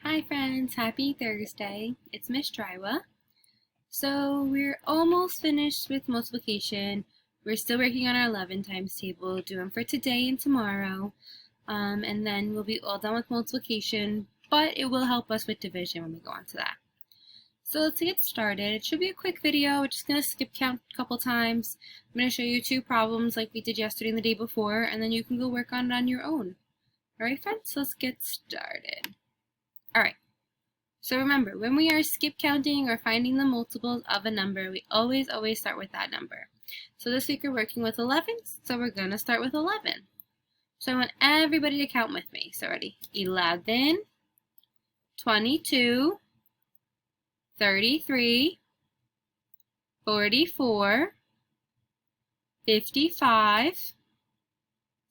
Hi friends, happy Thursday. It's Miss Drywa. So we're almost finished with multiplication. We're still working on our 11 times table, doing for today and tomorrow. And then we'll be all done with multiplication, but it will help us with division when we go on to that. So let's get started. It should be a quick video. We're just going to skip count a couple times. I'm going to show you two problems like we did yesterday and the day before, and then you can go work on it on your own. Alright friends, so let's get started. Alright, so remember, when we are skip counting or finding the multiples of a number, we always start with that number. So this week we're working with 11s, so we're going to start with 11. So I want everybody to count with me. So ready? 11, 22, 33, 44, 55,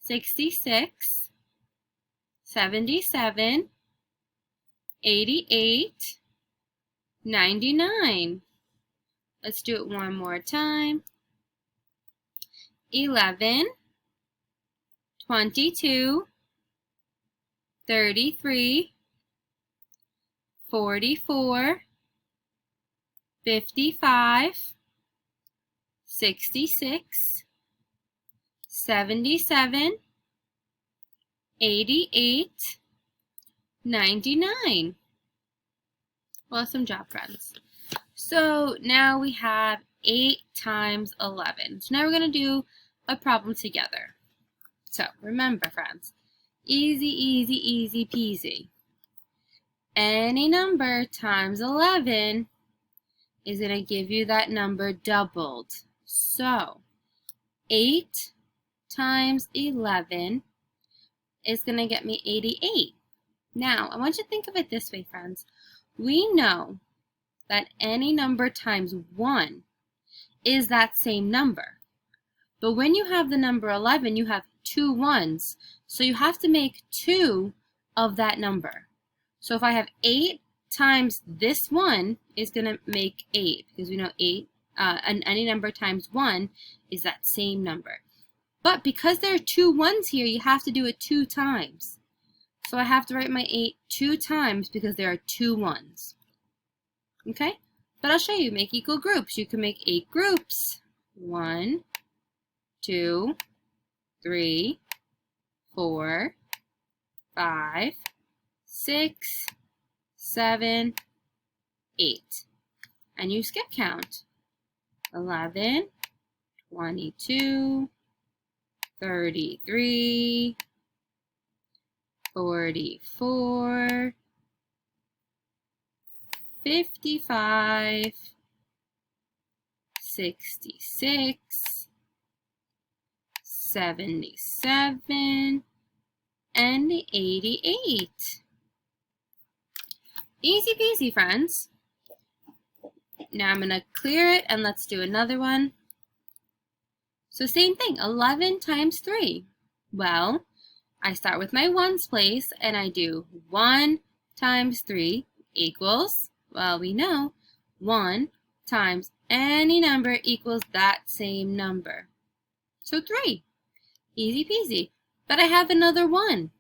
66, 77, 88, 99. Let's do it one more time. 11, 22, 33, 44, 55, 66, 77, 88, 99. Awesome job, friends. So now we have 8 times 11. So now we're going to do a problem together. So remember, friends, easy peasy. Any number times 11 is going to give you that number doubled. So 8 times 11 is going to get me 88. Now, I want you to think of it this way, friends. We know that any number times 1 is that same number. But when you have the number 11, you have 2 ones. So you have to make 2 of that number. So if I have 8 times this 1 is going to make 8, because we know 8, and any number times 1 is that same number. But because there are 2 ones here, you have to do it 2 times. So I have to write my 8 2 times because there are 2 ones. Okay? But I'll show you. Make equal groups. You can make 8 groups. 1, 2, 3, 4, 5, 6, 7, 8. And you skip count. 11, 22, 33, 44, 55, 66, 77, and 88. Easy peasy, friends. Now I'm going to clear it and let's do another one. So same thing, 11 times 3. Well, I start with my ones place and I do 1 times 3 equals, well, we know 1 times any number equals that same number. So 3. Easy peasy. But I have another 1.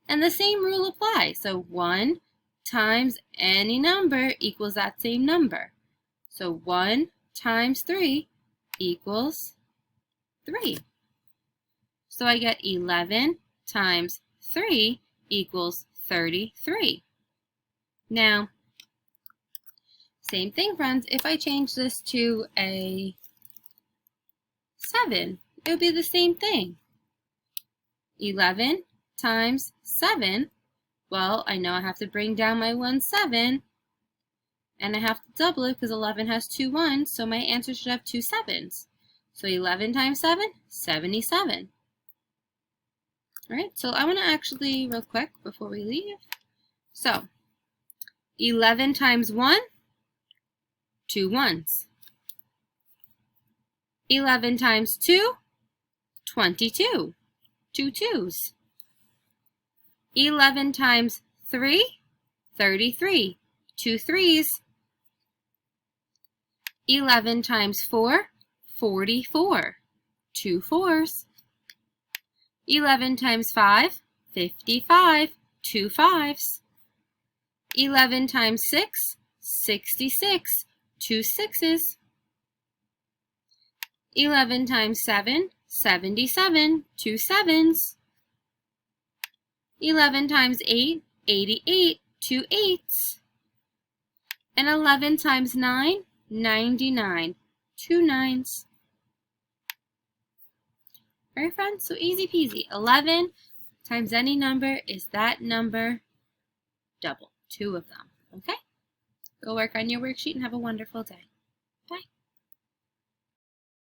And the same rule applies. So 1 times any number equals that same number. So 1 times 3 equals 3. So I get 11 times 3 equals 33. Now, same thing, friends. If I change this to a 7, it would be the same thing. 11 times 7, well, I know I have to bring down my 1 7, and I have to double it because 11 has 2 ones, so my answer should have 2 7s. So 11 times 7, 77. Alright, so I want to actually, real quick, before we leave. So, 11 times 1, 2 ones. 11 times 2, 22. 2 2s. 11 times 3, 33. 2 3s. 11 times 4, 44. 2 4s. 11 times 5, 55. 2 5s. 11 times 6, 66. 2 sixes. 11 times 7, 77. 2 sevens. 11 times 8, 88. 2 eights. And 11 times 9, 99. 2 nines. Alright, friends, so easy peasy. 11 times any number is that number double. 2 of them. Okay? Go work on your worksheet and have a wonderful day.